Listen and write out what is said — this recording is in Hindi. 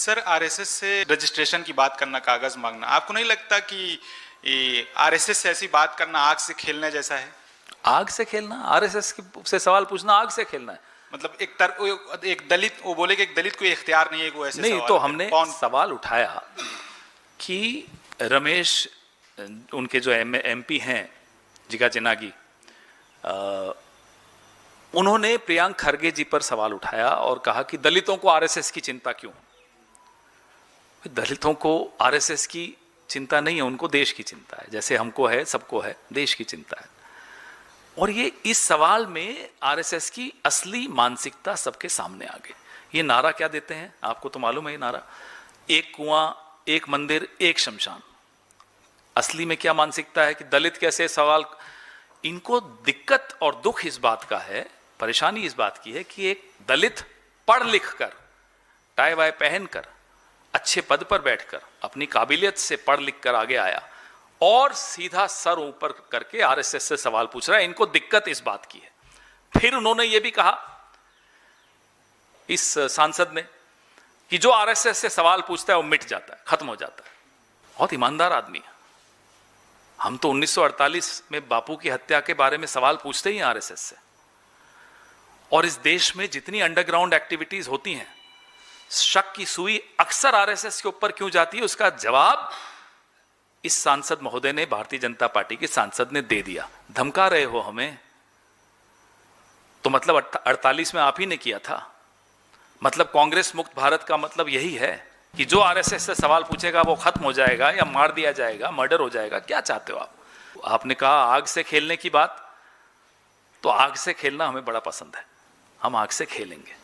सर, आरएसएस से रजिस्ट्रेशन की बात करना, कागज मांगना, आपको नहीं लगता कि आरएसएस से ऐसी बात करना आग से खेलने जैसा है? आग से खेलना? आरएसएस से सवाल पूछना आग से खेलना है? मतलब एक दलित, वो बोले कि एक दलित को इख्तियार नहीं है कि वो ऐसे नहीं, सवाल तो करे। हमने सवाल उठाया कि रमेश, उनके जो एमपी हैं जिगा जनागी, उन्होंने प्रियांक खरगे जी पर सवाल उठाया और कहा कि दलितों को आरएसएस की चिंता क्यों? दलितों को आरएसएस की चिंता नहीं है, उनको देश की चिंता है, जैसे हमको है, सबको है, देश की चिंता है। और ये इस सवाल में आरएसएस की असली मानसिकता सबके सामने आ गई। ये नारा क्या देते हैं आपको तो मालूम है, ये नारा एक कुआं, एक मंदिर, एक शमशान। असली में क्या मानसिकता है कि दलित कैसे सवाल, इनको दिक्कत और दुख इस बात का है, परेशानी इस बात की है कि एक दलित पढ़ लिख कर, टाई वाई पहनकर, अच्छे पद पर बैठकर, अपनी काबिलियत से पढ़ लिख कर आगे आया और सीधा सर ऊपर करके आरएसएस से सवाल पूछ रहा है। इनको दिक्कत इस बात की है। फिर उन्होंने ये भी कहा, इस सांसद ने, कि जो आरएसएस से सवाल पूछता है वो मिट जाता है, खत्म हो जाता है। बहुत ईमानदार आदमी है। हम तो 1948 में बापू की हत्या के बारे में सवाल पूछते ही आरएसएस से। और इस देश में जितनी अंडरग्राउंड एक्टिविटीज होती हैं, शक की सुई अक्सर आरएसएस के ऊपर क्यों जाती है, उसका जवाब इस सांसद महोदय ने, भारतीय जनता पार्टी के सांसद ने दे दिया। धमका रहे हो हमें, तो मतलब 48 में आप ही ने किया था। मतलब कांग्रेस मुक्त भारत का मतलब यही है कि जो आरएसएस से सवाल पूछेगा वो खत्म हो जाएगा या मार दिया जाएगा, मर्डर हो जाएगा। क्या चाहते हो आप? आपने कहा आग से खेलने की बात, तो आग से खेलना हमें बड़ा पसंद है, हम आग से खेलेंगे।